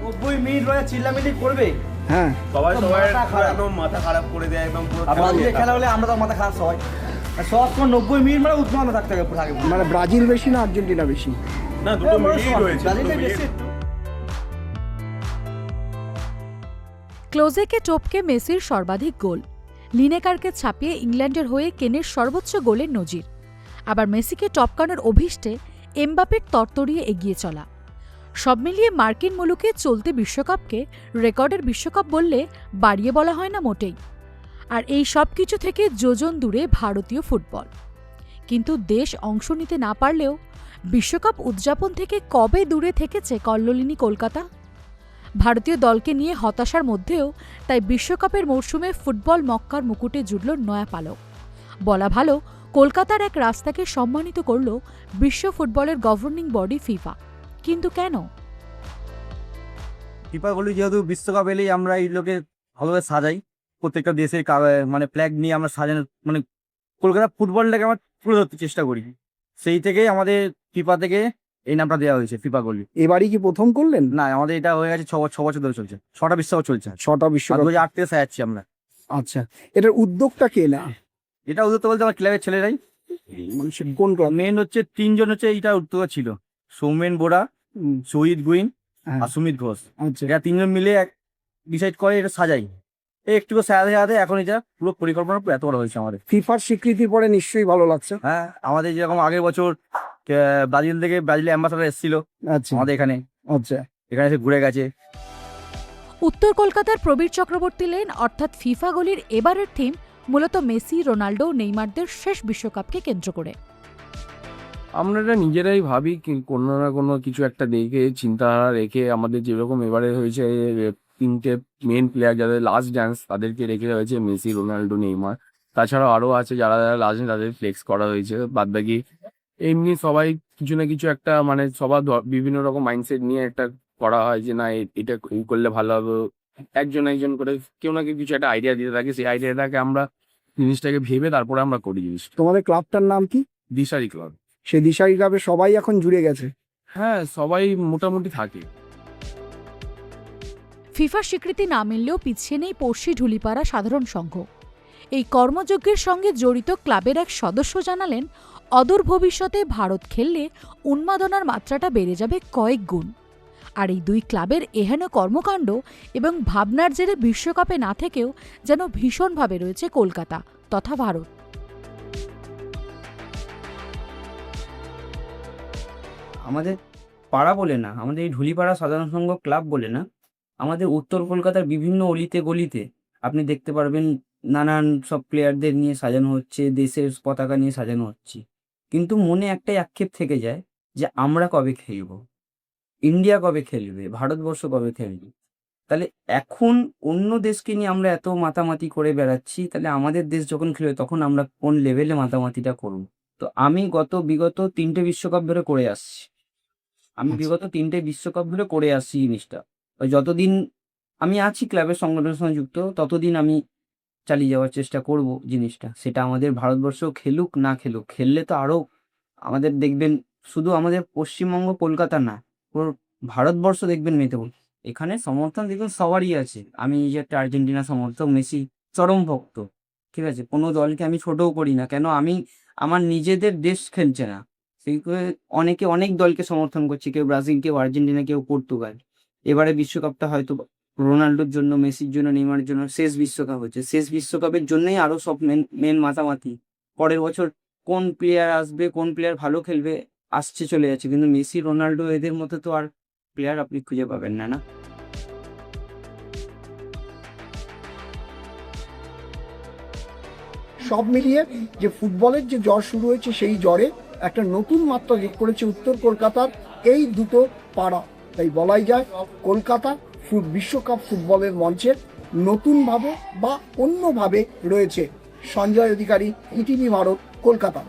90 minute ধরে চিল্লামিল্লি করবে। হ্যাঁ, সবাই সবাই একদম মাথা খারাপ করে দেয় একদম পুরো। ব্রাজিলের খেলা হলে আমরা তো মাথা খারাপ সবাই, সব সময় 90 মিনিট মানে উৎমানো থাকতে থাকে। মানে ব্রাজিল বেশি না আর্জেন্টিনা বেশি? না, দুটো মিলিয়ে রয়েছে। ব্রাজিলটাই বেশি। ক্লোজেকে টপকে মেসির সর্বাধিক গোল, লিনেকারকে ছাপিয়ে ইংল্যান্ডের হয়ে কেনের সর্বোচ্চ গোলের নজির, আবার মেসিকে টপকানোর অভীষ্টে এমবাপের তরতরিয়ে এগিয়ে চলা, সব মিলিয়ে মার্কিন মুলুকে চলতে বিশ্বকাপকে রেকর্ডের বিশ্বকাপ বললে বাড়িয়ে বলা হয় না মোটেই। আর এই সব কিছু থেকে যোজন দূরে ভারতীয় ফুটবল। কিন্তু দেশ অংশ নিতে না পারলেও বিশ্বকাপ উদযাপন থেকে কবে দূরে থেকেছে কল্লোলিনী কলকাতা? ভারতীয় দলকে নিয়ে হতাশার মধ্যেও তাই বিশ্বকাপের মরশুমে ফুটবল মক্কার মুকুটে জুটল নয়া পালক। বলা ভালো, কলকাতার এক রাস্তাকে সম্মানিত করল বিশ্ব ফুটবলের গভর্নিং বডি ফিফা। কিন্তু কেন? ফিফাগুলি যেহেতু বিশ্বকাপ এলেই আমরা এইগুলোকে ভালোভাবে সাজাই, প্রত্যেকটা দেশের মানে ফ্ল্যাগ নিয়ে আমরা সাজানো, মানে কলকাতা ফুটবলটাকে আমরা তুলে ধরতে চেষ্টা করি। সেই থেকেই আমাদের ফিফা থেকে এই নামটা দেওয়া হয়েছে ফিফাগুলি। এবারই কি প্রথম করলেন? না, আমাদের এটা হয়ে গেছে 6 বছর ধরে চলছে, 6টা বিশ্বকাপ চলছে, 6টা বিশ্বকাপ। 2008 থেকে সাজাচ্ছি আমরা। আচ্ছা, এটার উদ্যোগটা কে না? এটা উদ্যোক্তা বলতে আমার ক্লাবের ছেলেরাই। মানে কোন ক্লাব? মেন হচ্ছে 3 জন হচ্ছে এইটা উদ্যোক্তা ছিল, সৌমেন বোরা, শহীদ গুইন আর সুমিত ঘোষ। আচ্ছা, এরা 3 জন মিলে এক ডিসাইড করে এটা সাজাই। একটু সাজাতে সাজাতে এখন এটা পুরো পরিকল্পনা এত বড় হয়েছে আমাদের। ফিফার স্বীকৃতির পরে নিশ্চয়ই ভালো লাগছে। হ্যাঁ, আমাদের যেরকম আগের বছর ব্রাজিল থেকে ব্রাজিলের অ্যাম্বাসাডার এসেছিল আচ্ছা, আমাদের এখানে, আচ্ছা, এখানে এসে ঘুরে গেছে। উত্তর কলকাতার প্রবীর চক্রবর্তী লেন অর্থাৎ ফিফা গলির এবারের থিম মূলত মেসি, রোনাল্ডো, নেইমারদের শেষ বিশ্বকাপকে কেন্দ্র করে। আমরা এটা নিজেরাই ভাবি কোনো না কোনো কিছু একটা দেখে চিন্তাধারা রেখে আমাদের যেরকম এবারে হয়েছে 3টে মেন প্লেয়ার যাদের লাস্ট ডান্স তাদেরকে রেখে হয়েছে মেসি, রোনাল্ডো, নেইমার। তাছাড়াও আরও আছে যারা যারা লাস্ট তাদের ফ্লেক্স করা হয়েছে। বাদবাকি এমনি সবাই কিছু না কিছু একটা মানে সবার বিভিন্ন রকম মাইন্ডসেট নিয়ে একটা করা হয় যে না এটা এই করলে ভালো হবে। একজন একজন করে কেউ না কেউ কিছু একটা আইডিয়া দিতে থাকে, সেই আইডিয়াটাকে আমরা জিনিসটাকে ভেবে তারপরে আমরা করি জিনিসটা। তোমাদের ক্লাবটার নাম কি? দিশারি ক্লাব। সে দিশারি ক্লাবে সবাই এখন জুড়ে গেছে? হ্যাঁ, সবাই মোটামুটি থাকে। ফিফার স্বীকৃতি না মিললেও পিছিয়ে নেই পড়শি ঢুলিপাড়া সাধারণ সংঘ। এই কর্মযজ্ঞের সঙ্গে জড়িত ক্লাবের এক সদস্য জানালেন, অদূর ভবিষ্যতে ভারত খেললে উন্মাদনার মাত্রাটা বেড়ে যাবে কয়েক গুণ। আর এই দুই ক্লাবের এহেন কর্মকাণ্ড এবং ভাবনার জেরে বিশ্বকাপে না থেকেও যেন ভীষণভাবে রয়েছে কলকাতা তথা ভারত। আমাদের পাড়া বলে না, আমাদের এই ঢুলিপাড়া সাধারণ সংঘ ক্লাব বলে না, আমাদের উত্তর কলকাতার বিভিন্ন অলিতে গলিতে আপনি দেখতে পারবেন নানান সব প্লেয়ারদের নিয়ে সাজানো হচ্ছে, দেশের পতাকা নিয়ে সাজানো হচ্ছে। কিন্তু মনে একটাই আক্ষেপ থেকে যায় যে আমরা কবে খেলবো, ইন্ডিয়া কবে খেলবে, ভারতবর্ষ কবে খেলবে। তাহলে এখন অন্য দেশকে নিয়ে আমরা এত মাতামাতি করে বেড়াচ্ছি, তাহলে আমাদের দেশ যখন খেলবে তখন আমরা কোন লেভেলে মাতামাতিটা করবো। তো আমি বিগত 3টে বিশ্বকাপ ধরে করে আসছি, জিনিসটা। ওই যতদিন আমি আছি ক্লাবের সংগঠনের সঙ্গে যুক্ত, ততদিন আমি চালিয়ে যাওয়ার চেষ্টা করব জিনিসটা। সেটা আমাদের ভারতবর্ষ খেলুক না খেলুক, খেললে তো আরও আমাদের দেখবেন শুধু আমাদের পশ্চিমবঙ্গ কলকাতা না, পুরো ভারতবর্ষ দেখবেন মেতে উঠবে। এখানে সমর্থন দেখবেন সবারই আছে। আমি যে একটা আর্জেন্টিনা সমর্থক, মেসি চরম ভক্ত, ঠিক আছে, কোনো দলকে আমি ছোটও করি না। কেন? আমি আমার নিজেদের দেশ খেলছে না, সেই অনেকে অনেক দলকে সমর্থন করছে, কেউ ব্রাজিল, কেউ আর্জেন্টিনা, কেউ পর্তুগাল। এবারে বিশ্বকাপটা হয়তো রোনাল্ডোর জন্য, মেসির জন্য, নেইমারের জন্য শেষ বিশ্বকাপ হচ্ছে। শেষ বিশ্বকাপের জন্যই আরও সব মেন মাতামাতি। পরের বছর কোন প্লেয়ার আসবে, কোন প্লেয়ার ভালো খেলবে আসছে চলে যাচ্ছে, কিন্তু মেসি, রোনাল্ডো এদের মতো তো আর প্লেয়ার আপনি খুঁজে পাবেন না। সব মিলিয়ে যে ফুটবলের যে জ্বর শুরু হয়েছে, সেই জ্বরে একটা নতুন মাত্রা যোগ করেছে উত্তর কলকাতার এই দুটো পাড়া। তাই বলাই যায় কলকাতা বিশ্বকাপ ফুটবলের মঞ্চের নতুনভাবে বা অন্যভাবে রয়েছে। সঞ্জয় অধিকারী, ইটিভি ভারত, কলকাতা।